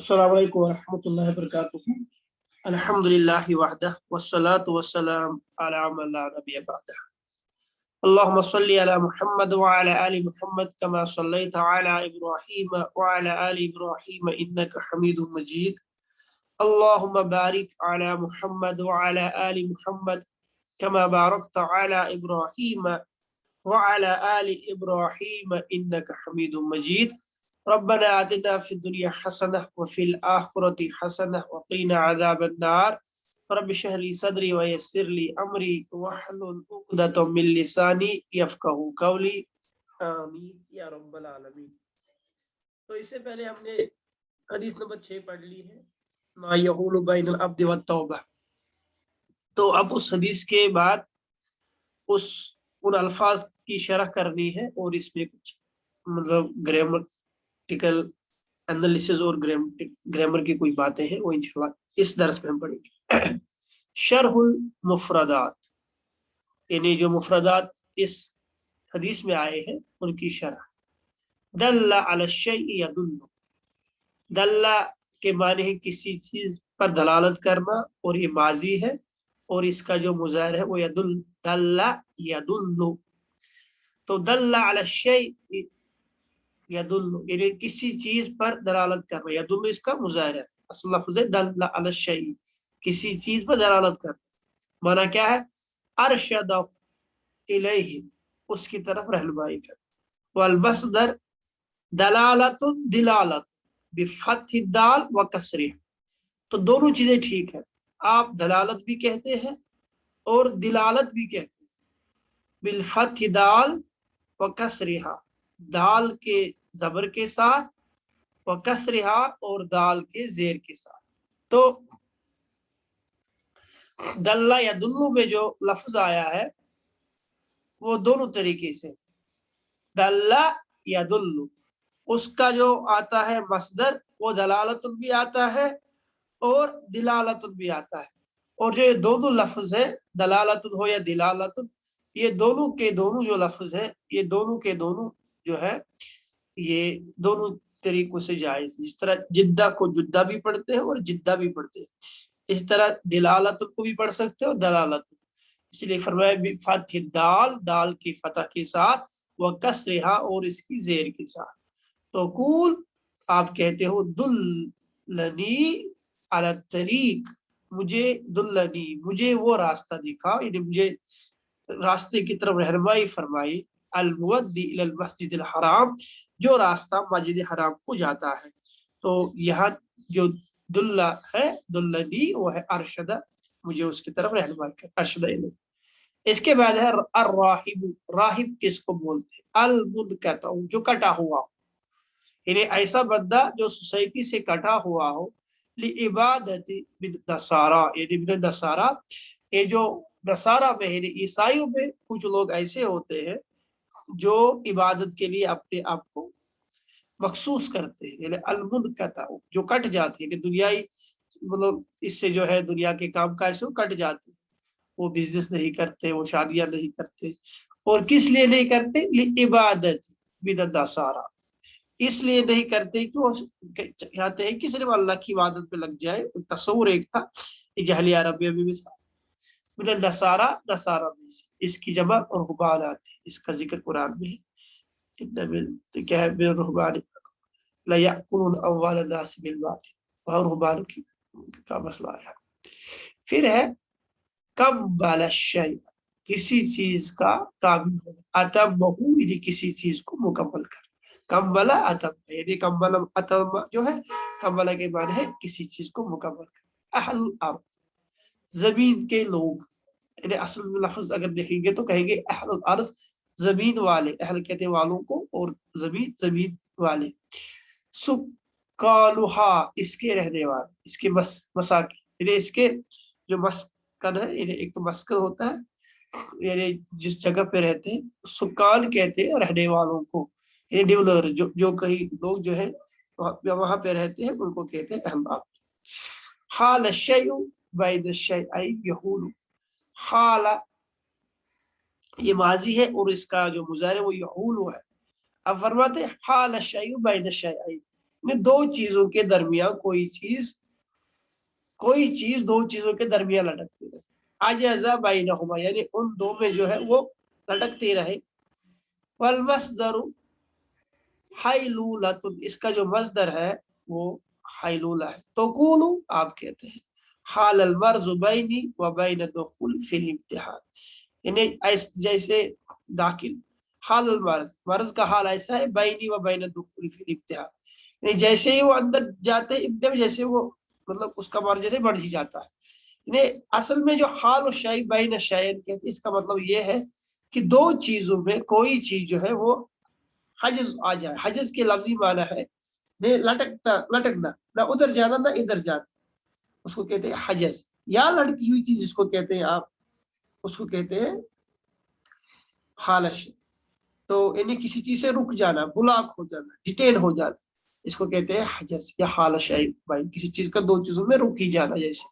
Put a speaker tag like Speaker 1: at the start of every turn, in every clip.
Speaker 1: अस्सलामु अलैकुम वरहमतुल्लाहि वबरकातुहू। अल्हम्दुलिल्लाहि वहदह वस्सलातु वस्सलाम अला मन ला नबिय्य बअदह। अल्लाहुम्मा सल्लि अला मुहम्मद व अला आलि मुहम्मद कमा सल्लैता अला इब्राहीम व अला आलि इब्राहीम इन्नका हमीदुम मजीद। अल्लाहुम्मा बारिक अला मुहम्मद व अला आलि मुहम्मद कमा बारकता अला इब्राहीम व अला आलि इब्राहीम इन्नका हमीदुम मजीद। रब्बना आतिना फिद दुनिया हसनह व फिल आखिरति हसनह व क़ीना अज़ाबन्नार। रब्बि इश्रह ली सदरी व यस्सिर ली अमरी वहलुल उक़दतम मिन लिसानी यफ़क़हू क़ौली। आमीन या रब्बल आलमीन। तो इससे पहले हमने हदीस नंबर 6 पढ़ ली है, मा यहूलु बैनल अब्दि वत तौबा। तो अब उस हदीस के बाद उन अल्फाज की शरह करनी है और इसमें कुछ मतलब ग्रामटिकल एनालिसिस और ग्रामर की कुछ बातें हैं, वो इंशाल्लाह इस दर्स में हम पढ़ेंगे। शरहुल मुफरदात, यानी जो मुफरदात इस हदीस में आए हैं उनकी शरह। दल्ला अला शैइ यदुल्लु, दल्ला के माने है किसी चीज पर दलालत करना, और ये माजी है, और इसका जो मुज़ाहिर है वो यदुल, दल्ला यदुल्लु। तो दल्ला अला शैइ यदुल्लु, यानी किसी चीज पर दलालत करना। यदुल्लु इसका मुज़ाहिर है, असल लफ्ज़ है दल्ला अला शैइ, किसी चीज पर दलालत करना। माना क्या है? अरशद इलैहि, उसकी तरफ रहनुमाई कर। वल मस्दर दलालतुन दिलालत बिफत्हि दाल व कसरिहा। तो दोनों चीजें ठीक है, आप दलालत भी कहते हैं और दिलालत भी कहते हैं। बिलफत्हि दाल व कसरिहा, दाल के जबर के साथ, व कसरिहा और दाल के जेर के साथ। तो दल्ला या दुल्लू में जो लफ्ज आया है वो दोनों तरीके से। दल्ला या दुल्लू, उसका जो आता है मसदर वो दलालतुन भी आता है और दिलालतुन भी आता है। और जो ये दोनों लफ्ज है, दलालतुन हो या दिलालतुन, ये दोनों के दोनों जो लफ्ज है, ये दोनों के दोनों जो है, ये दोनों तरीकों से जायज। जिस तरह जिद्दा को जुद्दा भी पढ़ते हैं और जिद्दा भी पढ़ते हैं, इस तरह दिलालतुन को भी पढ़ सकते हो, दलालतुन। इसलिए फरमाया फतह दाल, दाल की फतह के साथ, व कसरिहा और इसकी जेर के साथ। तो कूल, आप कहते हो दुल्लनी अला तरीक, मुझे दुल्लनी, मुझे वो रास्ता दिखा, यानी मुझे रास्ते की तरफ रहनुमाई फरमाई। अल मुवद्दी इलल मस्जिदिल हराम, जो रास्ता मस्जिद हराम को जाता है। तो यहाँ जो दुल्ला है, दुल्लनी, वो है अरशद, मुझे उसकी तरफ रहनुमाई कर, अरशद इलैहि। इसके बाद है अर्राहिब, राहिब किसको बोलते हैं? अल मुनक़ता, जो कटा हुआ हो, यानी ऐसा बंदा जो सोसाइटी से कटा हुआ हो। लि इबादती बिन नसारा, यानी बिन नसारा, ये जो नसारा में यानी ईसाइयों में कुछ लोग ऐसे होते हैं जो इबादत के लिए अपने आप को मखसूस करते हैं, यानी अल मुनक़ता, जो कट जाते हैं, दुनियाई मतलब इससे जो है दुनिया के काम काज से कट जाते हैं। वो बिजनेस नहीं करते, वो शादियां नहीं करते। और किस लिए नहीं करते? लि इबादत बिन नसारा, इसलिए नहीं करते कि वो चाहते हैं कि सिर्फ अल्लाह की इबादत पे लग जाए। तस्वुर एक था, जहली अरबिया में भी था। मिनल नसारा, नसारा में से, इसकी जमा रुहबान आती है, इसका जिक्र कुरान में है। तो क्या है? बिन रुहबान ला याकुलून अम्वाल अन्नास बिल बातिल, वहाँ रुहबान की का मसला है। फिर है कम्मल शै, किसी चीज का कामिल होना। अतम्महू, यानी किसी चीज को मुकम्मल कर। कम्मला अतम, यानी कम्मल अतम जो है, कम्मला के माने है किसी चीज को मुकम्मल कर। अहल अर्द, जमीन के लोग, यानी असल में लफ्ज अगर देखेंगे तो कहेंगे अहल अर्द, जमीन वाले। अहल कहते हैं वालों को, और जमीन जमीन वाले। सुकानुहा, इसके रहने वाले, इसके मसाकिन, यानी इसके जो मस्कन है, यानी एक तो मस्कन होता है यानी जिस जगह पे रहते हैं, सुकान कहते हैं रहने वालों को, यानी ड्यूलर, जो कहीं लोग जो है वहां पे रहते हैं उनको कहते हैं अहबाब। हाल शैउ बैन शैअइन यहूलु, हाल ये माजी है और इसका जो मुज़ारे वो यहूलु है। अब फरमाते हाल शैउ बैन शैअइन, दो चीजों के दरमियान कोई चीज दो चीजों के दरमियान लटकती रहे, आजज़ा बैनहुमा, यानी उन दो में जो है वो लटकती रहे। वल मस्दरु हैलूलतुन, इसका जो मस्दर है वो हैलूला है। तो कूलू, आप कहते हैं, हाल अल मर्ज़ु बैनी व बैन दुखुल फिल इम्तिहान, यानी जैसे दाखिल, हाल अल मर्ज़, मर्ज़ का हाल ऐसा है, बैनी व बैन दुखुल फिल इम्तिहान, यानी जैसे ही वो अंदर जाते हैं इब्तिदा में, जैसे वो मतलब उसका मार जैसे बढ़ ही जाता है। यानी असल में जो हाल और शय बैन शयन कहते हैं, इसका मतलब ये है कि दो चीजों में कोई चीज जो है वो हजज आ जाए। हजज के लफ्जी माना है लटकना, ना उधर जाना ना इधर जाना, उसको कहते हैं हजज। या लड़की हुई चीज जिसको कहते हैं आप, उसको कहते हैं हालश। तो यानी किसी चीज से रुक जाना, ब्लॉक हो जाना, डिटेन हो जाना, इसको कहते हैं हजज या हालश। भाई किसी चीज का दो चीजों में रुक ही जाना। जैसे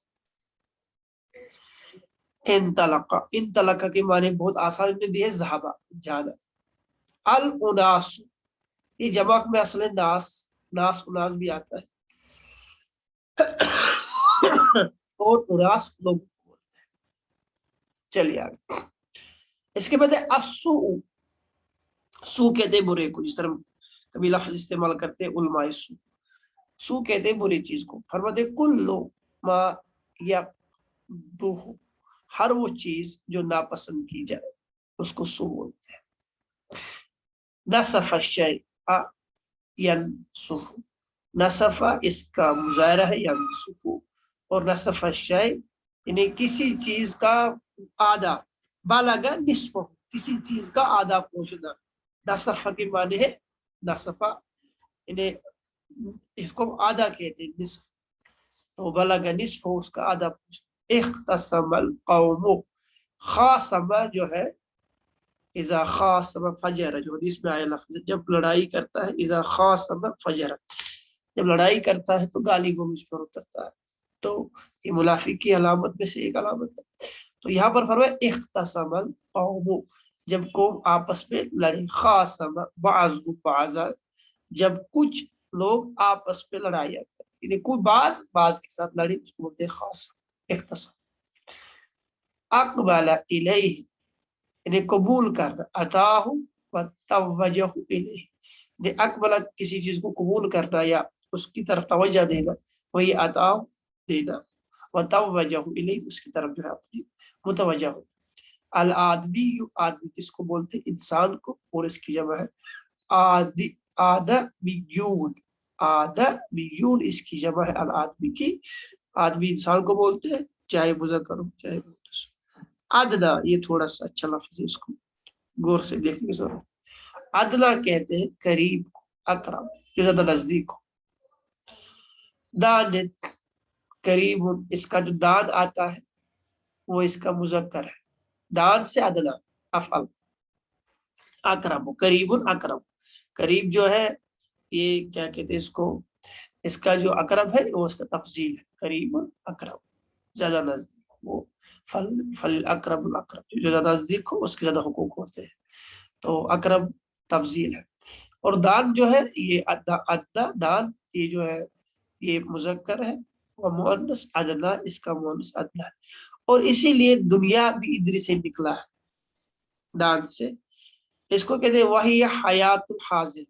Speaker 1: इन तलका के माने बहुत आसान में दिए, ज़हाबा, जाना। अल उनास, ये जमा में असल नास, नास उनास भी आता है और उनास लोग बोलते हैं। चलिए आगे। इसके बाद है अस्सू, सू कहते हैं बुरे को, जिस तरह कभी लफ्ज इस्तेमाल करते हैं उलमाए सू, सू कहते हैं बुरी चीज को। फरमाते कुल्लु मा यकबुहु, हर वो चीज जो नापसंद की जाए उसको सू बोलते हैं। नसफ़ शैअ यनसुफु, नसफ़ा इसका मुजाहरा है, यनसुफु, और नसफ़ शै यानी किसी चीज का आधा, बालगा निस्फ, किसी चीज का आधा पहुंचना। नसफ़ा के माने है नसफ़ा, यानी इसको आधा कहते हैं, निस्फ, तो बलगा निस्फ उसका आधा पहुंचना। इख्तसमल कौमु, खासमा जो है, इज़ा खासम फजर, जो हदीस में आया लफ्ज़, जब लड़ाई करता है, इज़ा खासम फजर, जब लड़ाई करता है तो गाली गलौज पर उतरता है। तो ये मुनाफिक की अलामत में से एक अलामत है। तो यहाँ पर फरमाया इख्तसमल कौम, जब कौम आपस में लड़े, खासम बाज़ु बाज़ा, जब कुछ लोग आपस में लड़ाई करते हैं, यानी कोई बाज के साथ लड़े, उसको बोलते हैं खासम, इख्तसम। अक़बल इलैहि, यानी कबूल करना, अताहु व तवज्जहु इलैहि, अक़बल किसी चीज को कबूल करना या उसकी तरफ तवज्जो देना, वही अताहु देना, व तवज्जहु इलैहि उसकी तरफ जो है अपनी मुतवज्जा होना। अल आदमी, आदमी किसको बोलते हैं, इंसान को, और इसकी जमा है आदि, आदमीयून, आदमीयून इसकी जमा है अल आदमी की। आदमी इंसान को बोलते हैं, चाहे मुज़क्कर हो चाहे मुअन्नस। अदना, ये थोड़ा सा अच्छा लफ्ज है, इसको गौर से देखने की जरूरत। अदना कहते हैं करीब को, अकरब जो ज्यादा नजदीक हो। दान, करीब, इसका जो दान आता है वो इसका मुजक्कर है, दान से अदना अफअल। अकरब, करीबुन अकरब, करीब जो है ये क्या कहते हैं इसको, इसका जो अकरब है वो इसका तफजील है, करीबुन अकरब, ज्यादा नजदीक वो। फल फल अकरब अकरब, जो ज्यादा नजदीक हो उसके ज्यादा हुकूक होते हैं, तो अकरब तफजील है। और दान जो है ये अद्दा दान, ये जो है ये मुजक्कर है, और मुअन्नस अदना, इसका मुअन्नस अदना है। और इसीलिए दुनिया भी इधर से निकला है, दान से। इसको कहते हैं वही हयातुल हाजिर,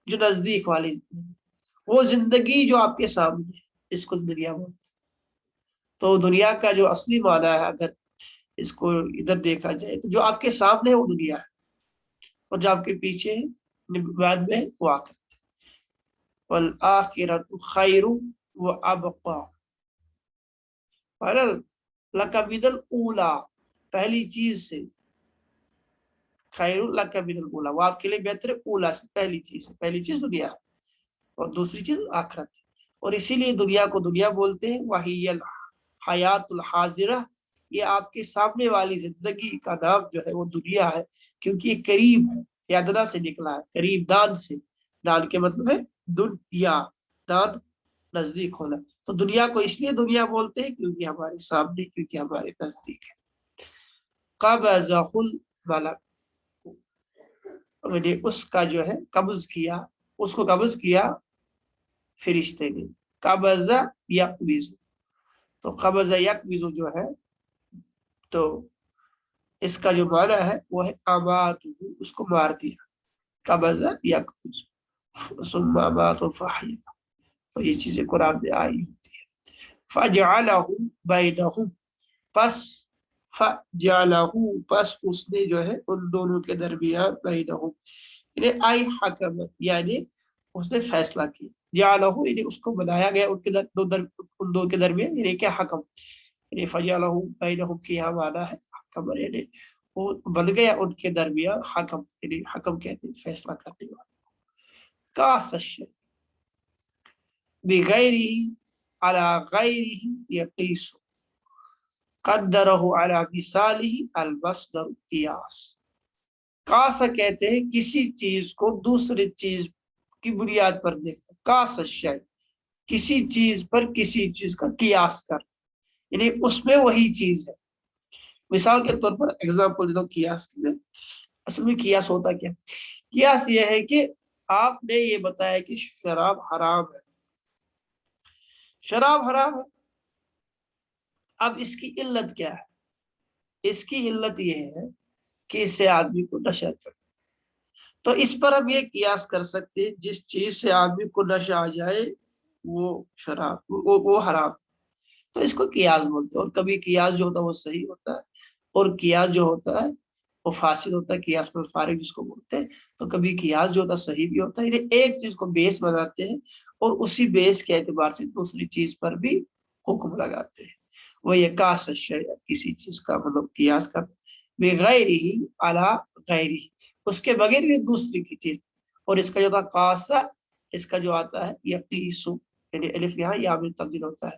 Speaker 1: जो नजदीक वाली वो जिंदगी जो आपके सामने है, इसको दुनिया बोलते। तो दुनिया का जो असली माना है, अगर इसको इधर देखा जाए तो जो आपके सामने है वो दुनिया है, और जो आपके पीछे है बाद में वो आखिरत। वल आखिरतु खैरु व अबका, लका मिनल ऊला, पहली चीज से, खैरु लका मिनल ऊला, वो आपके लिए बेहतर है, ऊला से, पहली चीज है, पहली चीज दुनिया है और दूसरी चीज आखिरत है। और इसीलिए दुनिया को दुनिया बोलते हैं। वहियल हयातुल हाजिरा, ये आपके सामने वाली जिंदगी का नाम जो है वो दुनिया है, क्योंकि ये करीब है, यादना से निकला है, करीब दान से, दान के मतलब है दुनिया, दान नजदीक होना। तो दुनिया को इसलिए दुनिया बोलते हैं क्योंकि हमारे सामने, क्योंकि हमारे नजदीक है। कबज़हुल मलक, मैंने उसका जो है कब्ज किया, उसको कब्ज किया फरिश्ते ने, कब्ज़ यक़बिज़, तो कब्ज़ यक़बिज़ जो है तो इसका जो माना है वो है अमातुहु, उसको मार दिया, कब्ज़ यक़बिज़ सुम्मा अमातु फ़अह्या, तो ये चीजें कुरान में आई होती है। फजअलहु बैनहुम, पस फजअलहु, पस उसने जो है उन दोनों के दरमियान, बैनहुम यानी आई हकम, यानी उसने फैसला किया, जअलहु यानी उसको बनाया गया उनके उन दो के दरमियान, यानी क्या हकम, यानी फजअलहु बैनहुम की यहाँ माना है हकम, यानी वो बन गया उनके दरमियान हकम, यानी हकम कहते हैं फैसला करने वाला। का सच्चे बिगैरिही अला गैरिही यकीस, कद्दरहु अला मिसालिही अल-मस्दर क़ियास। कासा कहते हैं किसी चीज को दूसरी चीज की बुनियाद पर देखना, कास शय, किसी चीज पर किसी चीज का कियास करना, यानी उसमें वही चीज है। मिसाल के तौर पर एग्जाम्पल देता हूँ कियास में। असल में कियास होता क्या, कियास ये है कि आपने ये बताया कि शराब हराम है, शराब हराम है, अब इसकी इल्लत क्या है, इसकी इल्लत ये है कि इससे आदमी को नशा चढ़े, तो इस पर हम ये कियास कर सकते हैं जिस चीज से आदमी को नशा आ जाए वो शराब वो हराम, तो इसको कियास बोलते हैं। और कभी कियास जो होता है वो सही होता है, और कियास जो होता है वो फासिद होता है, कियास पर फारिग जिसको बोलते हैं। तो कभी कियास जो होता है सही भी होता है, यानी एक चीज को बेस बनाते हैं और उसी बेस के एतबार से दूसरी चीज पर भी हुक्म लगाते हैं। वो ये कास शय, किसी चीज का मतलब कियास कर बेगैरिही अला गैरिही, उसके बगैर भी दूसरी की चीज। और इसका जो था कासा, इसका जो आता है यकीसु, यानी अलिफ यहाँ या में तब्दील होता है,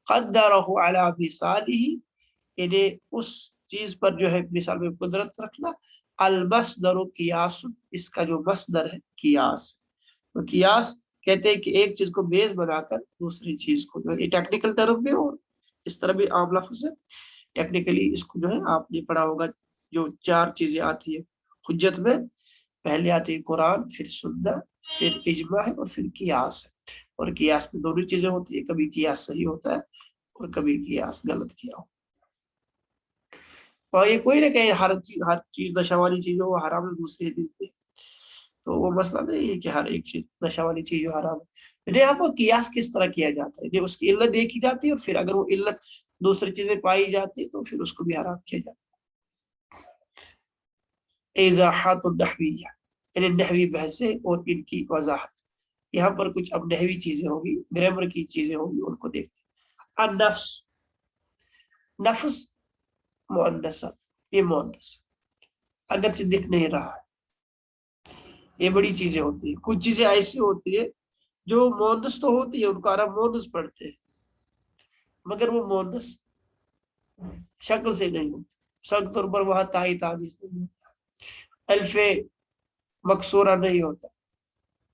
Speaker 1: क़द्दरहु अला मिसालिही, यानी उस चीज पर जो है मिसाल में कुदरत रखना, अल मसदर कियास, इसका जो मसदर है कियास। तो कियास कहते हैं कि एक चीज को बेस बनाकर दूसरी चीज को, जो ये टेक्निकल टर्म में और इस तरह भी आम लफ्ज़ है। टेक्निकली इसको जो है आपने पढ़ा होगा, जो चार चीजें आती है हुज्जत में, पहले आती है कुरान, फिर सुन्ना, फिर इजमा है और फिर कियास है। और कियास में दोनों चीजें होती है, कभी कियास सही होता है और कभी कियास गलत किया हो। और ये कोई ना कहीं हर चीज नशा वाली चीज वो हराम है, दूसरी चीज नहीं, तो वो मसला नहीं है कि हर एक चीज नशा वाली चीज जो हराम है। यहाँ पर कियास किस तरह किया जाता है, ये उसकी इल्लत देखी जाती है और फिर अगर वो इल्लत दूसरी चीजें पाई जाती है तो फिर उसको भी हराम किया जाता है। इज़ाहतुन नहविय्या, यानी नहवी बहसें और इनकी वजाहत। यहाँ पर कुछ अब नहवी चीजें होगी, ग्रामर की चीजें होंगी, उनको देखते हैं। अन-नफ्स, नफ्स मुअन्नस, ये मुअन्नस अगरचे दिख नहीं रहा है, ये बड़ी चीजें होती है। कुछ चीजें ऐसी होती है जो मुअन्नस तो होती है, उनको अरब मुअन्नस पढ़ते हैं, मगर वो मुअन्नस शक्ल से नहीं होती, शक्ल तौर पर वहां ताई तानीस नहीं होता, अल्फे मकसूरा नहीं होता,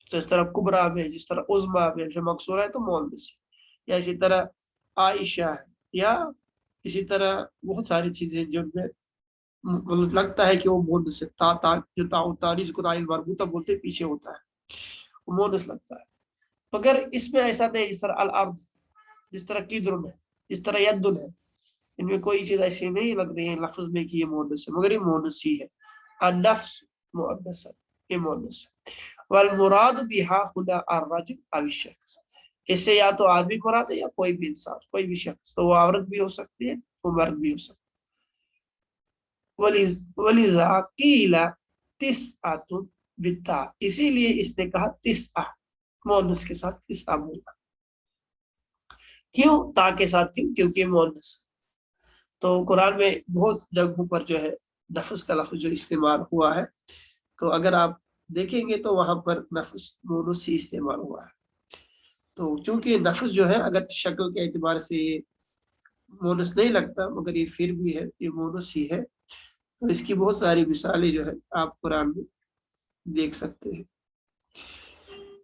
Speaker 1: जिस तरह कुबरा में, जिस तरह उज़मा में अल्फे मकसूरा है तो मुअन्नस है, या इसी तरह आयशा है, या इसी तरह बहुत सारी चीजें जिनमें मतलब लगता है कि वो मुअन्नस है। जो तानी जिसको ताई मरबूता बोलते हैं पीछे होता है, वो मुअन्नस लगता है, मगर इसमें ऐसा नहीं। जिस तरह अल अर्द, जिस तरह किद्रुन है, जिस तरह यद्दुन है, इनमें कोई चीज ऐसी नहीं लग रही है लफ्ज में कि ये मुअन्नस है, मगर ये मुअन्नस ही है। अन-नफ्स मुअन्नस है, ये मुअन्नस है। वल मुराद बिहा हुना अर्रजुल अव शख्स, इससे या तो आदमी मुराद है या कोई भी इंसान, कोई भी शख्स, तो वो औरत भी हो सकती है, वो मर्द भी हो सकती है। वलिज़ा कीला तिस्अतुन बित्ता, इसीलिए इसने कहा तिस्आ, मुअन्नस के साथ तिस्आ बोला। क्यों ता के साथ, क्यों, क्योंकि मुअन्नस। तो कुरान में बहुत जगहों पर जो है नफ्स का लफ्ज जो इस्तेमाल हुआ है, तो अगर आप देखेंगे तो वहां पर नफ्स मुअन्नस ही इस्तेमाल हुआ है। तो चूंकि नफ्स जो है अगर शक्ल के एतबार से ये मुअन्नस नहीं लगता, मगर ये फिर भी है, ये मुअन्नस ही है, तो इसकी बहुत सारी मिसालें जो है आप कुरान में देख सकते हैं।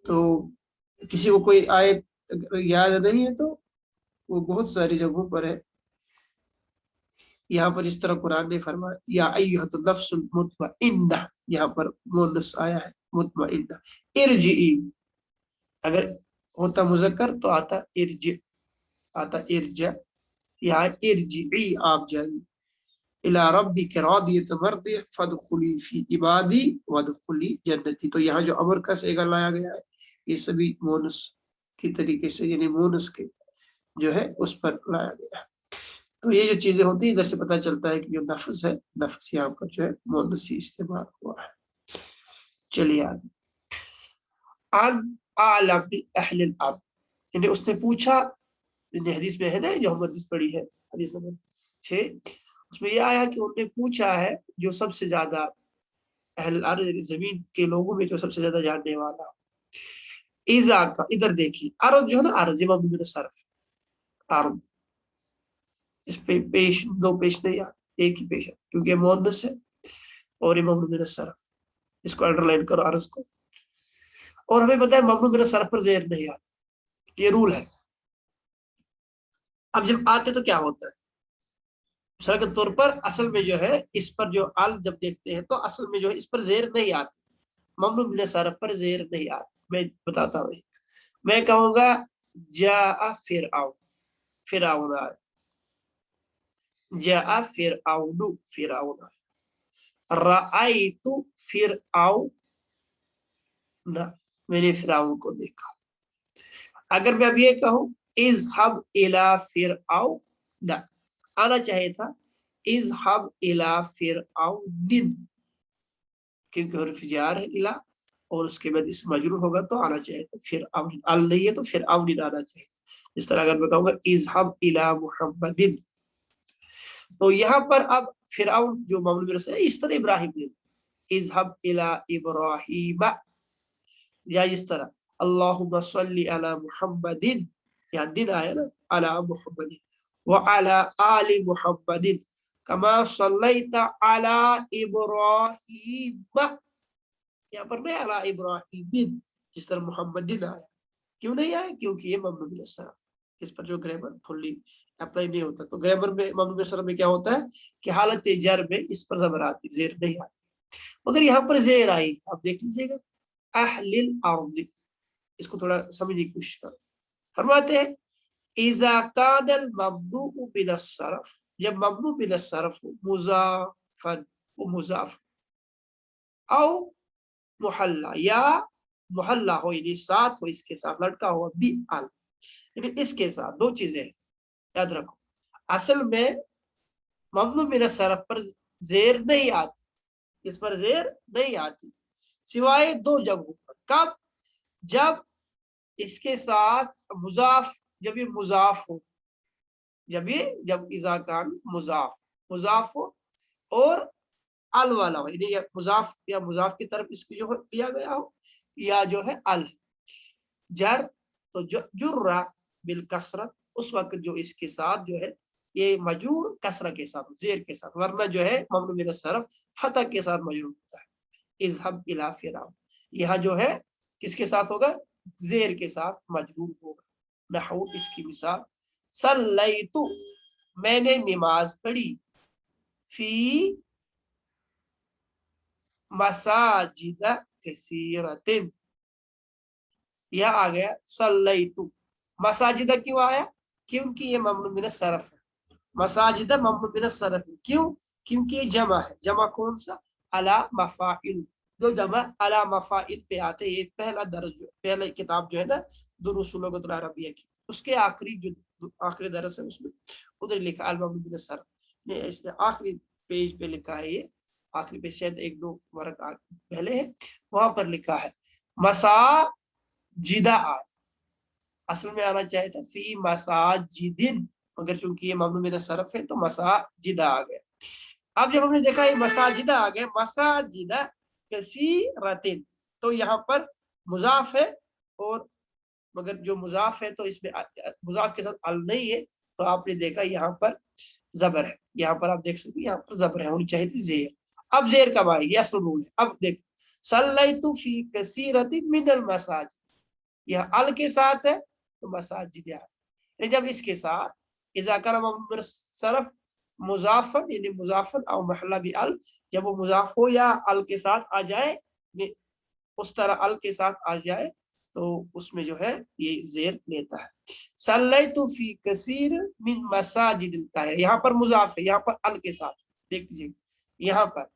Speaker 1: तो किसी को कोई आयत याद नहीं है तो वो बहुत सारी जगहों पर है। यहाँ पर इस तरह कुरान ने फरमाया या अय्युहन नफ्सुल मुतमइन्ना, यहाँ पर मुअन्नस आया है, मुतमइन्ना। इरजिई अगर होता मुजक्कर तो आता इरज, आता इरजा, यहाँ इरजिई आप जाइए, इला रब्बिक रादियतन मर्दियह फदखुली फी इबादी वदखुली जन्नती। तो यहाँ जो अमर का सेगा लाया गया है ये सभी मोनस की तरीके से, यानी मोनस के जो है उस पर लाया गया है। तो ये जो चीजें होती है इधर से पता चलता है कि जो नफ्स है, नफ्स यहाँ पर जो है मोनसी इस्तेमाल हुआ है। चलिए आगे, अन आलम बि अहलिल अर्द, यानी उसने पूछा, हदीस में है ना जो हम हदीस पढ़ी है, हदीस नंबर 6, उसमें यह आया कि उन्होंने पूछा है जो सबसे ज्यादा अहल अर्द जमीन के लोगों में जो सबसे ज्यादा जानने वाला। ईजा का इधर देखिए, अर्द जो है ना, अर्द जमा बिन सरफ, अर्द इस पे पेश दो पेश नहीं आते, एक ही पेश है क्योंकि मुअन्नस है और इमाम बिन सरफ, इसको अंडरलाइन करो अर्ज को। और हमें पता है ममनू बिन सरफ पर जेर नहीं आती, ये रूल है। अब जब आते तो क्या होता है, मिसाल के तौर पर असल में जो है इस पर जो अल जब देखते हैं तो असल में जो है इस पर जेर नहीं आती, ममनू बिन सरफ पर जेर नहीं आती। मैं बताता हूँ, मैं कहूंगा जा फिरआउन, फिरआउन आया, जा फिरआउनु, फिरआउन आया, राअयतु फिरआउन, मैंने फिरआउन को देखा। अगर मैं अब ये कहूं इज़हब इला फिरआउन, आना चाहिए था इज़हब इला फिरआउन, क्योंकि हर्फ जार है इला और उसके बाद इस मजरूर होगा तो आना चाहिए था फिरआउन, अल नहीं है तो फिरआउन आना चाहिए। इस तरह अगर मैं कहूंगा इज़हब इला मुहम्मदिन, तो यहाँ पर अब फिरआउन जो मामूल में है, इस तरह इब्राहिम ने इज़हब इला इब्राहिम, या इस तरह अल्लाहुम्मा सल्ली अला मुहम्मदिन, यहाँ दिन आया ना, अला मुहम्मदिन व अला आलि मुहम्मदिन कमा सल्लैता अला इब्राहिम, यहाँ पर नहीं अला इब्राहिम जिस तरह मुहम्मदिन आया। क्यों नहीं आया? क्योंकि ये ममनू बिल सरफ, इस पर जो ग्रामर फुल्ली अप्लाई नहीं होता। तो ग्रामर में ममनू बिल सरफ में क्या होता है कि हालत जर में इस पर ज़बर आती, जेर नहीं आती, मगर यहाँ पर जेर आई। आप देख लीजिएगा अहलिल अर्द, इसको थोड़ा समझने की कोशिश करो। फरमाते हैं इज़ा कानल ममनू बिन सरफ, जब ममनू बिन सरफ मुज़ाफन, वो मुज़ाफ औ मुहल्ला, या मुहल्ला हो यानी साथ हो, इसके साथ लड़का हो बी अल, यानी इसके साथ दो चीजें हैं, याद रखो। असल में ममनू बिन सरफ पर जेर नहीं आती, इस पर जेर नहीं आती सिवाय दो जगहों पर। कब? जब इसके साथ मुजाफ, जब ये मुजाफ हो, जब इज़ा कान मुजाफ, मुजाफ हो और अल वाला हो, यानी मुजाफ या मुजाफ की तरफ इसकी जो लिया गया हो, या जो है अल जर, तो जुर्रा बिल कसरत, उस वक्त जो इसके साथ जो है ये मजरूर कसरा के साथ, जेर के साथ, वरना जो है ममनू बिन सरफ फतह के साथ मजरूर होता है। इज़हब इला फिरआउन, यहाँ जो है किसके साथ होगा? जेर के साथ मजरूर होगा। नहू इसकी मिसाल, सल्लैतु मैंने नमाज पढ़ी, फी मसाजिद कसीरतिन, यह आ गया सल्लैतु। मसाजिदा क्यों आया? क्योंकि ये ममनू बिन सरफ है, मसाजिदा ममनू बिन सरफ है। क्यों? क्योंकि ये जमा है। जमा कौन सा? अला मफाइल, जो जमा अला मफाइल पे आते हैं। ये पहला दर्ज, पहला किताब जो है ना दुरूस लुगत अरबिया की, उसके आखिरी जो आखिरी दर्स है उसमें उधर लिखा अल ममनू बिन सरफ ने, इसने आखिरी पेज पे लिखा है, ये आखिरी पेज शायद एक दो वर्ग पहले है, वहां पर लिखा है मसाजिदा आया, असल में आना चाहिए था फी मसाजिदिन, मगर चूंकि ये ममनू बिन सरफ है तो मसाजिदा आ गया। अब जब हमने देखा ये मसाजिदा आ गया, मसाजिदा कसीरतिन, तो यहाँ पर मुजाफ है, और मगर जो मुजाफ है तो इसमें मुजाफ के साथ अल नहीं है, तो आपने देखा यहाँ पर जबर है। यहाँ पर आप देख सकते हैं यहाँ पर जबर है, होनी चाहिए थी जेर। अब जेर कब आएगी? असल रूल है। अब देख सल्लैतु फी कसीरतिन मिनल मसाजिद, यह अल के साथ है तो मसाजिद है। जब इसके साथ इज़ा कान ममनू सरफ मुजाफन, यानी मुजाफन और महला भी अल, जब वो मुजाफ हो या अल के साथ आ जाए, उस तरह अल के साथ आ जाए तो उसमें जो है ये जेर लेता है। सल्लैतु फी कसीर मिन मसाजिदिल काहिरा, यहाँ पर मुजाफ है, यहाँ पर अल के साथ, देख लीजिए यहाँ पर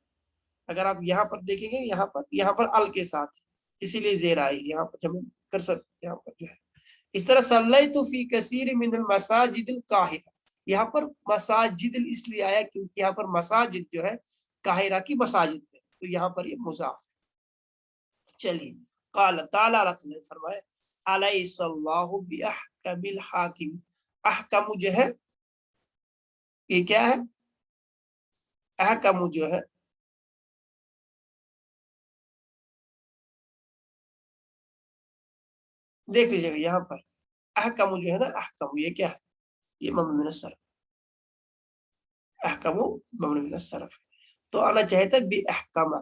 Speaker 1: अगर आप यहाँ पर देखेंगे यहाँ पर अल के साथ है, इसीलिए जेर आएगी यहाँ पर, जब कर सकते यहाँ पर जो है इस तरह। सल्लैतु फी कसीर मिनल मसाजिदिल काहिरा, यहाँ पर मसाजिद इसलिए आया क्योंकि यहाँ पर मसाजिद जो है काहिरा की मसाजिद है, तो यहाँ पर ये मुजाफ है। चलिए काल ताला ने फरमाया अलैहिस्सलाहु बिअहकमिल हाकिम, अहकम जो है ये क्या है, अहकम जो है देख लीजिएगा यहाँ पर अहकम जो है ना, अहकम ये क्या है, ये ममनू मिन सर्फ, अहकम ममनू मिन सर्फ, तो आना चाहता है बि अहकम,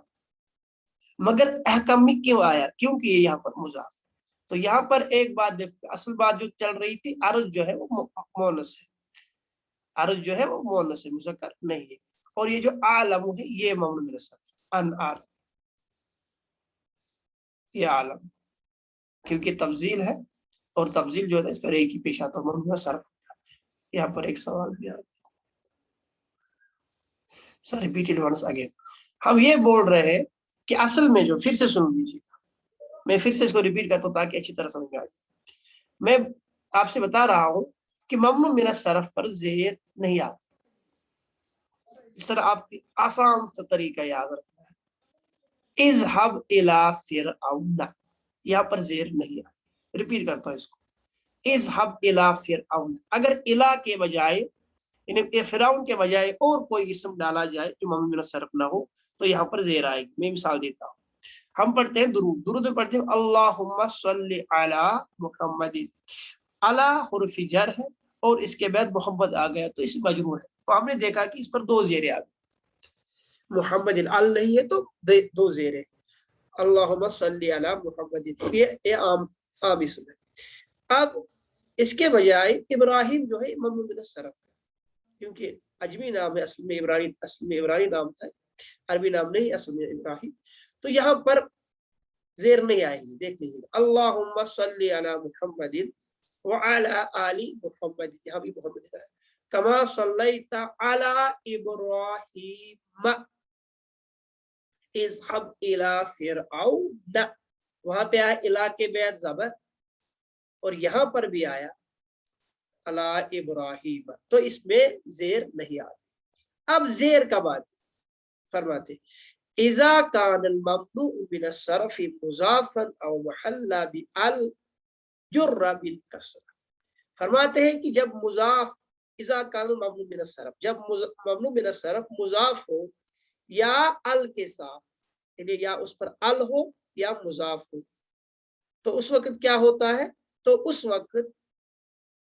Speaker 1: मगर अहकम में क्यों आया, क्योंकि ये यहाँ पर मुजाफ। तो यहाँ पर एक बात देखो, असल बात जो चल रही थी अर्ज जो है वो मोनस है, अर्ज जो है वो मोनस है, मुज़क्कर नहीं है, और ये जो आलम है ये ममनू मिन सर्फ, अन आलम, ये आलम क्योंकि तब्जील है, और तब्जील जो है इस पर एक ही पेश आता है, ममनू मिन सर्फ। यहाँ पर एक सवाल भी आ गया, सर रिपीटेड वंस अगेन। हम ये बोल रहे हैं कि असल में जो, फिर से सुन लीजिएगा, मैं फिर से इसको रिपीट करता हूँ ताकि अच्छी तरह समझ में आ जाए। मैं आपसे बता रहा हूं कि ममनू मिन सर्फ पर जेर नहीं आता, इस तरह आपकी आसान सा तरीका याद रखना है, इज़हब इला फिरऔन, यहाँ पर जेर नहीं आया, रिपीट करता हूँ इसको, इज़हब इला फिरऔन, अगर इला के बजाय फिरौन के बजाय और कोई इस्म डाला जाए जो ममनू मिन सर्फ ना हो तो यहाँ पर जेर आएगी। मैं मिसाल देता हूँ, हम पढ़ते हैं दुरूद, दुरूद में पढ़ते हैं अल्लाहुम्मा सल्ली अला मुहम्मदिन, अला हुर्फ जर है और इसके बाद मोहम्मद आ गया तो इसमें मजरूर है, तो हमने देखा कि इस पर दो जेरे आ गई, मुहम्मदिन अल नहीं है तो दो जेरे, अल्लाहुम्मा सल्ली अला मुहम्मदिन, ये आम इस्म है। अब इसके बजाय इब्राहिम जो है ममनू मिन सर्फ है, क्योंकि अजमी नाम है, असल में इब्रानी नाम था, अरबी नाम नहीं, असल में इब्राहिम, तो यहाँ पर जेर नहीं आएगी। देख लीजिए अल्लाहुम्मा सल्ली अला मुहम्मदिन व अला आली मुहम्मद, यहाँ भी मोहम्मद है, कमा सल्लैता अला इब्राहीम इज़हब इला फिरऔन, वहां पे आया इला के बाद जबर, और यहाँ पर भी आया अला इब्राहीम, तो इसमें जेर नहीं आती। अब जेर कब आती, फरमाते इज़ा कानल ममनू मिन सर्फ मुज़ाफन औ मुहल्ला बिअल जुर्रा बिल कसरा, फरमाते हैं कि जब मुज़ाफ, इज़ा कानल ममनू मिन सर्फ, जब ममनू मिन सर्फ मुज़ाफ हो या अल के साथ, यानी या उस पर अल हो या मुज़ाफ हो, तो उस वक्त क्या होता है, तो उस वक्त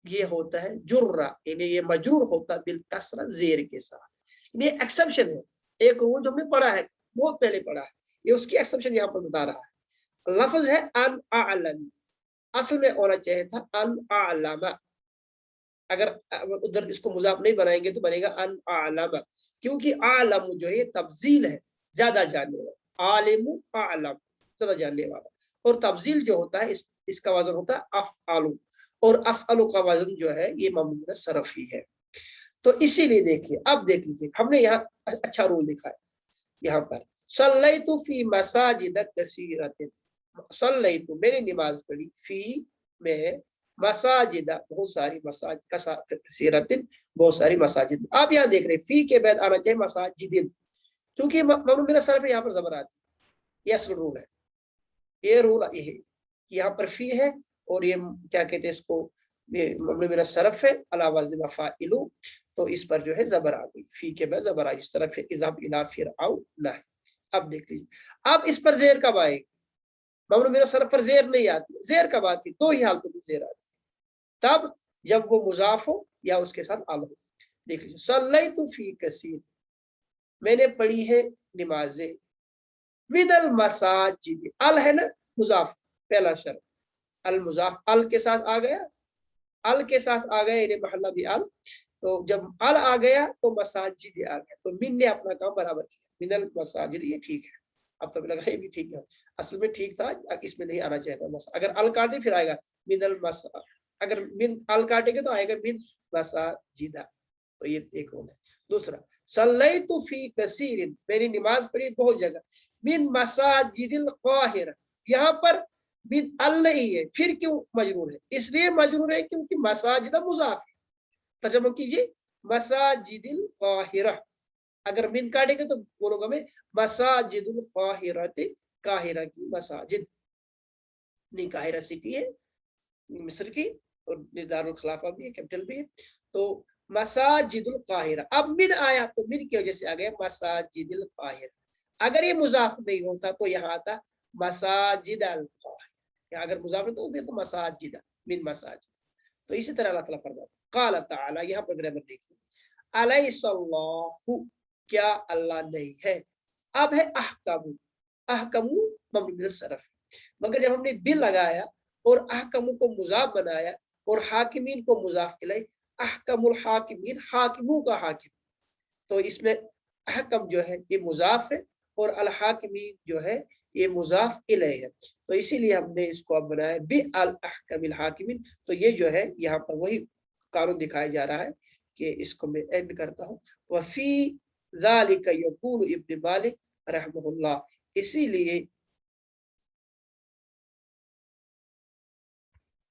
Speaker 1: ये होता है जुर्रा, यानी ये मजरूर होता है बिल कसरा, जेर के साथ। ये एक्सेप्शन है, एक रूल जो हमने पढ़ा है, बहुत पहले पढ़ा है, ये उसकी एक्सेप्शन यहाँ पर बता रहा है। लफ्ज है अन अअलम, असल में होना चाहिए था अन अअलम, अगर उधर इसको मुजाफ नहीं बनाएंगे तो बनेगा अन अअलम, क्योंकि आलम जो है तब्जील है, ज्यादा जानने वाला, आलिमु अअलम, ज्यादा जानने वाला, और तब्जील जो होता है इसका वजन होता है अफ़अलु, और अफ़अलु का वजन जो है ये ममनू मिन सर्फ ही है। तो इसीलिए देखिए, अब देख लीजिए हमने यहाँ अच्छा रूल दिखाया, यहाँ पर सल्लैतु फी मसाजिद कसीरतिन, सल्लैतु मैंने नमाज पढ़ी, फी में मसाजिद बहुत सारी मसाजिद, कसीरतिन बहुत सारी मसाजिद, आप यहाँ देख रहे हैं फी के बाद आना चाहिए मसाजिदिन, चूंकि ममनू मिन सर्फ यहाँ पर जबर आती है, ये असल रूल है, ये रूल ये है, यहाँ पर फी है और ये क्या कहते हैं इसको, ममनू मिन सर्फ है अला वज़न मफ़ाइलु, तो इस पर जो है जबर आ गई, फी के बाद जबर आई, इस तरह फिर इज़हब इला फिरऔन है। अब देख लीजिए, अब इस पर जेर कब आएगी, ममनू मिन सर्फ पर जेर नहीं आती, जेर कब आती, दो ही हालतों में जेर आती, तब जब वो मुजाफ हो या उसके साथ अल हो। देख लीजिए सल्लैतु फी कसीर, मैंने पढ़ी है नमाजें, मिनल मसाजिद, अल है ना मुजाफ, पहला शर्त, अल मुजाफ अल के साथ आ गया, अल के साथ आ गया यानी महल्ला भी अल, तो जब अल आ गया तो मसाजिद आ गया, तो मिन ने अपना काम बराबर किया, मिनल मसाजिद, ये ठीक है। अब तो लग रहा है ये भी ठीक है, असल में ठीक था, इसमें नहीं आना चाहिए था मसा। अगर अल काटे फिर आएगा मिनल मसा, अगर मिन अल काटेंगे तो आएगा मिन मसाजिदा। तो ये एक रूल है। दूसरा, सल्लैतु फी कसीरिन, मेरी नमाज पढ़ी बहुत जगह, मिन मसाजिदिल काहिरा, यहाँ पर मिन अल नहीं है, फिर क्यों मजरूर है? इसलिए मजरूर है क्योंकि मसाजिदा मुजाफ है। तर्जुमा कीजिए, मसाजिदिल काहिरा, अगर मिन काटेंगे तो बोलूंगा मैं मसाजिदुल काहिरति, काहिरा की मसाजिद, नहीं काहिरा सिटी है मिस्र की, और दारुल खिलाफा भी है, कैपिटल भी है। तो मसाजिदुल काहिरा, अब मिन आया तो मिन की वजह से आ गया मसाजिदुल काहिरा। अगर ये मुजाफ नहीं होता तो यहाँ आता मसाजिद अल काहिरा, अगर मुजाफ तो फिर तो मसाजिद मिन मसाजिद। तो इसी तरह अल्लाह ताला फरमाता क़ाल ताला, यहाँ पर ग्रामर देखिए, अलैहिस्सलाहु, क्या अल्लाह नहीं है। अब है अहकमु, अहकमु मबनी बिल सरफ, मगर जब हमने बिल लगाया और अहकमु को मुजाफ बनाया और हाकिमीन को मुजाफ किलाए, अहकमुल हाकिमीन, हाकिमू का हाकिम, तो इसमें अहकम जो है ये मुजाफ है और अल हाकिमीन जो है ये मुजाफ इलैह है। तो इसीलिए हमने इसको अब बनाया बि अल अहकमिल हाकिमीन। तो ये जो है यहाँ पर वही कानून दिखाया जा रहा है कि इसको मैं एंड करता हूँ, वफी ज़ालिका यक़ूलु इब्न मालिक रहमहुल्लाह, इसीलिए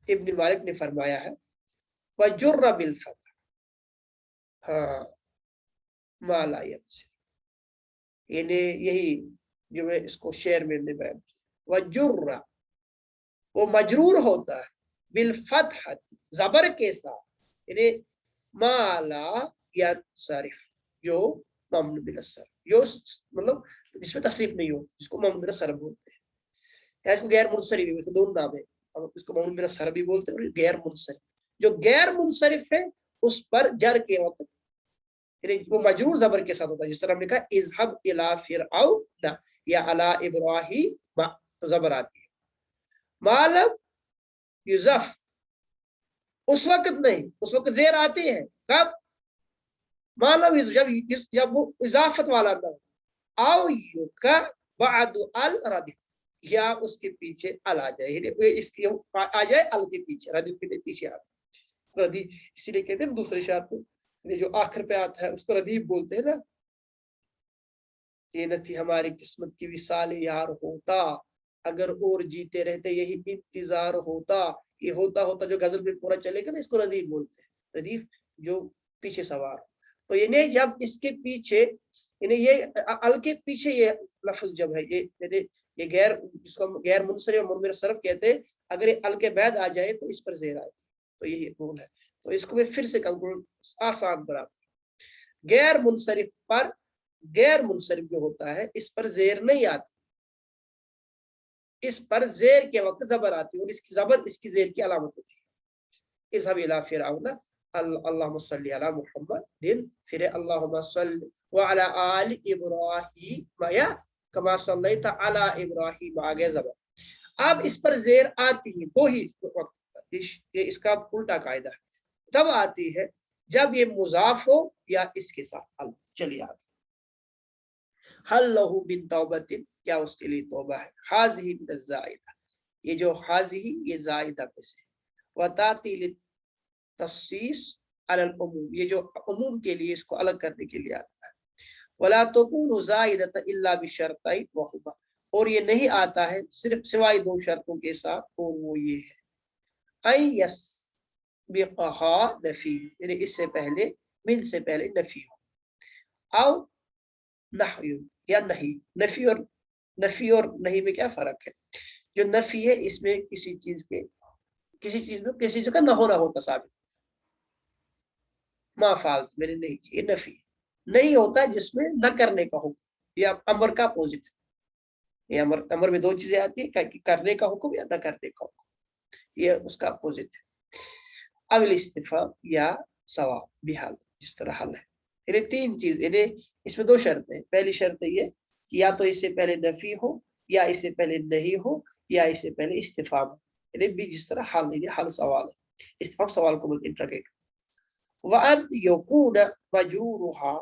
Speaker 1: इब्न मालिक ने फरमाया है वजुर्र बिल फतह, हाँ माला यत्सिर, यानी यही जो है इसको शेर में ने बयान किया, वजुर्र, वो मजरूर होता है बिल फतह, जबर के साथ, यानी माला यत्सरिफ, जो ममनू बिल सर्फ, जो मतलब जिसमें तसरीफ नहीं हो, जिसको ममनू बिल सर्फ बोलते हैं, या इसको गैर मुनसरिफ भी, इसको दोनों नाम है, हम इसको ममनू बिल सर्फ भी बोलते हैं और गैर मुनसरिफ। जो गैर मुनसरिफ है उस पर जर के वक्त वो मजरूर जबर के साथ होता है, जिस तरह हमने कहा इज़हब इला फिरऔन या अला इब्राहीम, तो जबर आती है। मालम युज़फ, उस वक्त नहीं, उस वक्त जेर आती है, कब? मालम जब वो इजाफत वाला ना, आओ युका बादु अल रदिफ, या उसके पीछे अल आ जाए, इसकी आ जाए अल के पीछे, रदिफ के पीछे आता है, रदी इसीलिए कहते हैं दूसरे शायर को, ये जो आखिर पे आता है उसको रदीफ बोलते हैं ना, ये न थी हमारी किस्मत की विसाल यार होता, अगर और जीते रहते यही इंतजार होता, ये होता होता जो गजल में पूरा चलेगा ना, इसको रदीफ बोलते हैं, रदीफ जो पीछे सवार हो। तो ये जब इसके पीछे, यानी ये अल के पीछे ये लफ्ज जब है, ये गैर, जिसको हम गैर मुनसरिफ और मुनसरिफ सरफ कहते हैं, अगर ये अल के बाद आ जाए तो इस पर जेर आए, तो यही रूल है। तो इसको मैं फिर से कहूँ, आसान बनाते, गैर मुनसरिफ पर, गैर मुनसरिफ जो होता है इस पर जेर नहीं आती, इस पर जेर के वक्त जबर आती है और इसकी जबर इसकी जेर की अलामत होती है। इज़हब इला फिरऔन अल्लाहुम्मा सल्ली अला मुहम्मद दिन, फिर अल्लाहुम्मा सल्ली व अला आलि इब्राहीम या कमा सल्लैता अला इब्राहीम, आगे जबर। अब इस पर जेर आती है दो ही वक्त, ये इसका उल्टा कायदा है, तब आती है जब ये मुजाफ हो या इसके साथ अल। चलिए आगे, हल लहू बिन तौबतिन, क्या उसके लिए तौबा है, हाज़िही मिन ज़ाइदा, ये जो हाज़िही ये ज़ाइदा में से, वताती लितख़सीस अलल उमूम, ये जो उमूम के लिए इसको अलग करने के लिए आता है, वला तकूनु ज़ाइदतन इल्ला बिशर्तैन व हुमा, और ये नहीं आता है सिर्फ सिवाय दो शर्तों के साथ, और वो ये है ऐ यस्बिक़हा नफी, यानी इससे पहले, मिन से पहले नफी हो, औ नहयु या नहीं। नफी और नहीं में क्या फर्क है? जो नफी है इसमें किसी चीज में किसी चीज का न होना होता साबित, मा फाल मैंने नहीं की, ये नफी नहीं होता जिसमें न करने का हुक्म, या अमर का अपोजिट है, ये अमर में दो चीजें आती है, करने का हुक्म या न करने का हुक्म, ये उसका अपोजिट है। अविल इस्तिफाम या सवाब बिहाल, जिस तरह हल है, यानी तीन चीज, यानी इसमें दो शर्तें, पहली शर्त ये कि या तो इससे पहले नफी हो, या इससे पहले नहीं हो, या इससे पहले इस्तिफाम, यानी भी जिस तरह हाल नहीं, हाल सवाल है, इस्तिफाम सवाल को इंटरोगेट, वअन यकून मजरूरुहा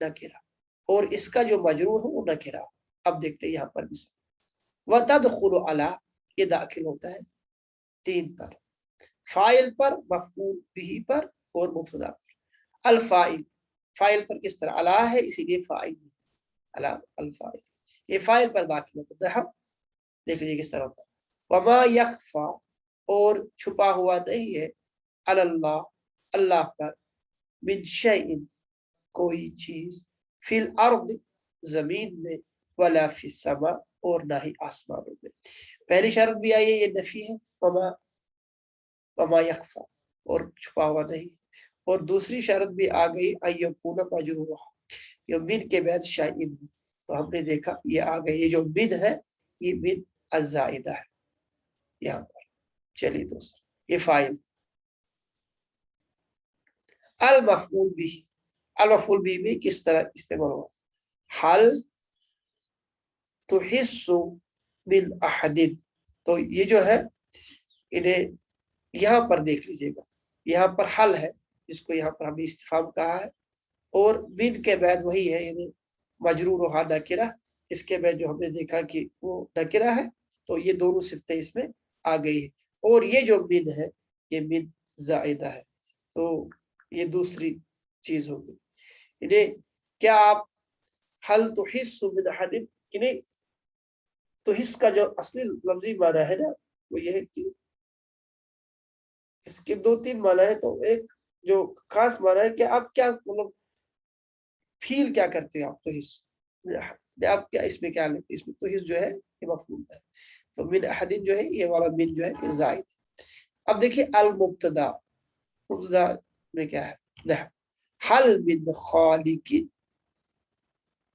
Speaker 1: नकिरा, और इसका जो मजरूर हो वो नकिरा, अब देखते हैं यहाँ पर मिसाल। वतदखुलु अला, ये दाखिल होता है 3 पर, फाइल पर, मफऊल बिही पर और मुब्तदा पर। अल फाइल, फाइल पर किस तरह, अला है इसीलिए फाइल, अला अल फाइल, ये फाइल पर दाखिल होता है। देख लीजिए किस तरह होता है। वमा यख्फा, और छुपा हुआ नहीं है, अल्लाह, अल्लाह पर, मिन शैइन, कोई चीज, फिल अर्द, जमीन में, वला फिस समा, और ना ही आसमानों में। पहली शर्त भी आई है, ये नफी है, वमा, वमा यख्फा, और छुपा हुआ नहीं। और दूसरी शर्त भी आ गई, अय्यकून मजरूरा, ये मिन के बाद शाइन है। तो हमने देखा ये आ गई, ये जो मिन है ये मिन अज़ाइदा है यहाँ पर। चलिए दोस्तों, ये फाइल। अल मफऊल बिही, अल मफऊल बिही में किस तरह इस्तेमाल हुआ, हल तुहिस्सु मिन अहदिन, तो ये जो है इन्हें यहाँ पर देख लीजिएगा, यहाँ पर हल है जिसको यहाँ पर हमने इस्तिफाम कहा है, और मिन के बाद वही है, यानी मजरूर और नकिरा, इसके बाद जो हमने देखा कि वो नकिरा है, तो ये दोनों सिफ्तें इसमें आ गई है। और ये जो मिन है ये मिन जायदा है, तो ये दूसरी चीज होगी। इन्हें क्या आप हल तो हिस्स मिन अहदिन, इन्हें तो हिस्स का जो असली लफ्जी माना है ना, वो ये है कि इसके 2-3 माना है। तो एक जो खास माना है कि आप क्या मतलब फील क्या करते हैं आप, तो हिस्स आप क्या इसमें क्या लेते हैं, इसमें तो हिस्स जो है ये मफूल है। तो मिन अहदिन जो है ये वाला मिन जो है ये जायद। अब देखिए अल मुब्तदा, मुब्तदा में क्या है, हल मिन खालिकिन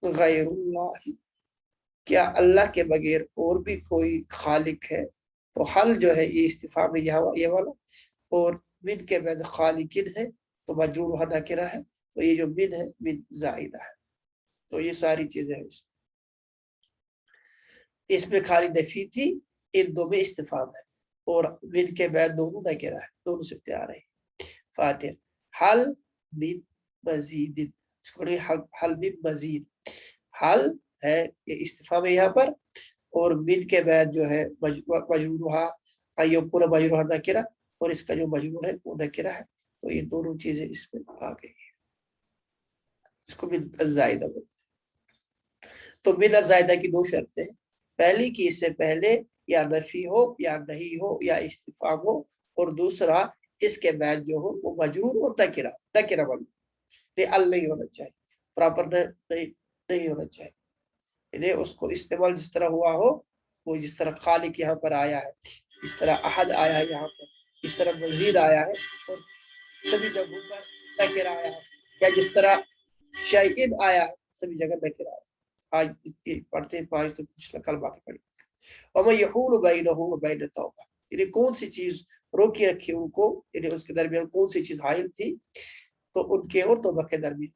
Speaker 1: गैरुल्लाह, क्या अल्लाह के बगैर और भी कोई खालिक है। तो हल जो है ये इस्तिफाम है यहाँ ये वाला, और मिन के बाद खालिकिन है तो मजरूर होना किरा है, तो ये जो मिन है मिन जायदा है। तो ये सारी चीजें हैं इसमें खाली नफी थी, इन दो में इस्तिफाम है, और मिन के बाद दोनों नकिरा है, दोनों सिफ्तें आ रही है। फातिर हल मिन मजीद, हल मिन मजीद, हल है ये इस्तिफाम है यहाँ पर, और मिन के बाद जो है मजरूर पूरा मजरूर नकिरा, और इसका जो मजरूर है वो नकिरा है। तो ये दोनों चीजें इसमें आ गई है, इसको मिन जायदा बोलते हैं। तो मिन जायदा की 2 शर्तें हैं, पहली की इससे पहले या नफी हो या नहीं हो या इस्तिफाम हो, और दूसरा इसके बाद जो हो वो मजरूर और नकिरा, नकिरा बन अल नहीं होना चाहिए, प्रॉपर नहीं होना चाहिए। इन्हें उसको इस्तेमाल जिस तरह हुआ हो, वो जिस तरह खालिक यहाँ पर आया है, इस तरह अहद आया है यहाँ पर, इस तरह मजीद आया है, और सभी जगहों पर नकिरा आया है, या जिस तरह शैइन आया है सभी जगह नकिरा आया है। आज पढ़ते हैं 5, तो पिछला कल बाकी पढ़ी। और मैं यहूल बैनहु व बैन तौबा, इन्हें कौन सी चीज रोकी रखी उनको, इन्हें उसके दरमियान कौन सी चीज हाइल थी, तो उनके और तौबा के दरमियान।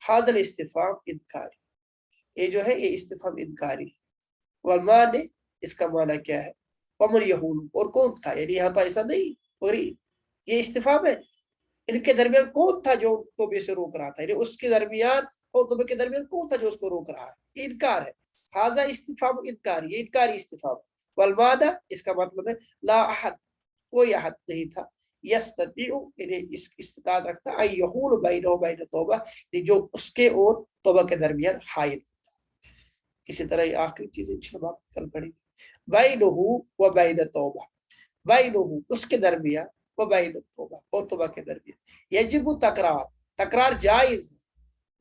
Speaker 1: हाज़िल इस्तिफाम इनकारी, ये जो है ये इस्तिफाम इनकारी। वल्मा ने इसका माना क्या है, वमर यहूल, और कौन था, यानी यहाँ तो ऐसा नहीं, और ये इस्तिफाम है, इनके दरमियान कौन था जो तौबे से रोक रहा था, यानी उसके दरमियान और तौबे के दरमियान कौन था जो उसको रोक रहा है, ये इनकार है। हाजा इस्तिफाम इनकार, ये इनकारी इस्तिफाम। वलमादा इसका मतलब है ला अहद, कोई अहद नहीं था, यस्ततीउ इन्हें इस इस्तिताअत रखता है, यहूल बैनहु बैन तौबा, जो उसके और तौबा के दरमियान हाइल। इसी तरह आखिरी चीज इंशाअल्लाह कल पढ़ेंगे, बैनहु व बैन तौबा, बैनहु उसके दरमियान, व बैन तौबा और तौबा के दरमियान, यजिबु तकरार, तकरार जायज,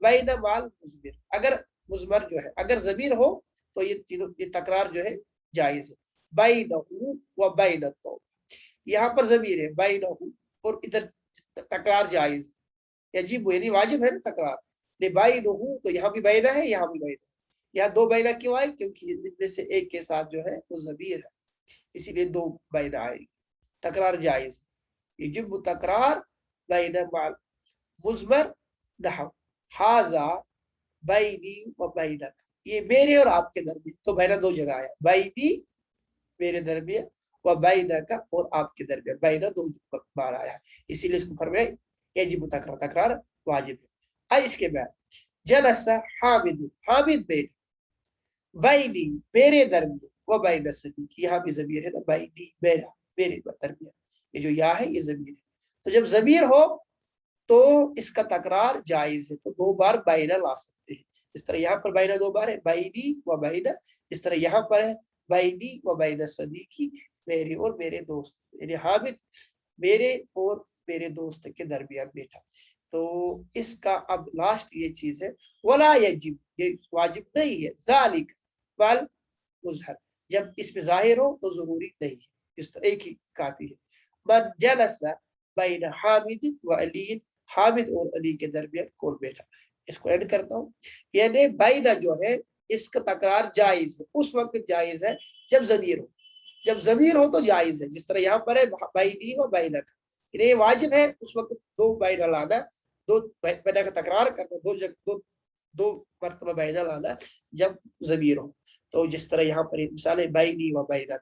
Speaker 1: बैन माल मुज़मिर, अगर मुज़मर जो है अगर ज़मीर हो तो ये तकरार जो है जायज है। बैनहु व बैन तौबा, यहाँ पर ज़मीर है बैनहु, और इधर तकरार जायज है, यजिब यानी वाजिब है ना तकरार, बैनहु तो यहाँ भी बैना है यहाँ भी बैना है, यहाँ 2 बैना क्यों आए, क्योंकि इनमें से एक के साथ जो है वो ज़मीर है, इसीलिए 2 बैना आएगी, तकरार जायज, यजिब तकरार बैन माल मुज़मर नहव, हाजा बैनी व बैनक, ये मेरे और आपके दरमियान, तो बैना 2 जगह आया, बैनी मेरे दरमियान, व बैनक और आपके दरमियान, बैना 2 बार आया, इसीलिए इसको फरमाया यजिब तकरार, तकरार वाजिब है। इसके बाद जलसा हामिद, हामिद बैठ, बैनी मेरे दरमियान, वो बैन सदीकी, यहाँ भी ज़मीर है ना, बैनी मेरा, मेरे दरमियान, ये जो या है ये ज़मीर है। तो जब ज़मीर हो तो इसका तकरार जायज है, तो दो बार बैना ला सकते हैं। इस तरह यहाँ पर बैना दो बार है, बैनी व बैना, इस तरह यहाँ पर है बैनी व बैन सदीकी, मेरे और मेरे दोस्त, यानी हामिद मेरे और मेरे दोस्त के दरमियान बैठा। तो इसका अब लास्ट ये चीज है, वला यजिब, ये वाजिब नहीं है, जालिक बल मुजहर, जब इसमें जाहिर हो तो जरूरी नहीं है, इस तो एक ही काफी है। मन जलसा बैन हामिद व अली, हामिद और अली के दरमियान कौन बैठा। इसको ऐड करता हूँ, यानी बैना जो है इसका तकरार जायज है, उस वक्त जायज है जब जमीर हो, जब जमीर हो तो जायज है, जिस तरह यहाँ पर है बैनी व बैनक, ये वाजिब है उस वक्त दो बैना लाना, दो बैना का तकरार करना, दो मरतबा बैना लाना जब जमीर हो। तो जिस तरह यहाँ पर मिसाल है बैनी व बैनक,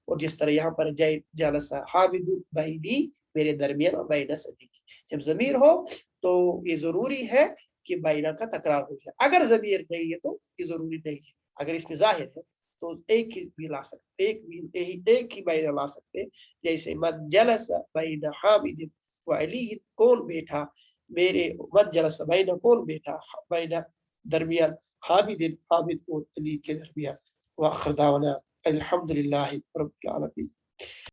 Speaker 1: और जिस तरह यहाँ पर जय जलसा हामिदुल बैनी, मेरे दरमियान और बैना सदीकी, जब जमीर हो तो ये जरूरी है कि बैना का तकरार हो जाए, अगर जमीर नहीं है तो ये जरूरी नहीं है। अगर इसमें जाहिर है तो एक ही भी ला सकते, एक ही बैना ला सकते, जैसे मन जलस बैन हामिद व अली, कौन बैठा मेरे, मन जलस बैन कौन बैठा बैन दरमियान हामिद, हामिद और अली के दरमियान। व आखिर दावाना अल्हम्दुलिल्लाहि रब्बिल आलमीन।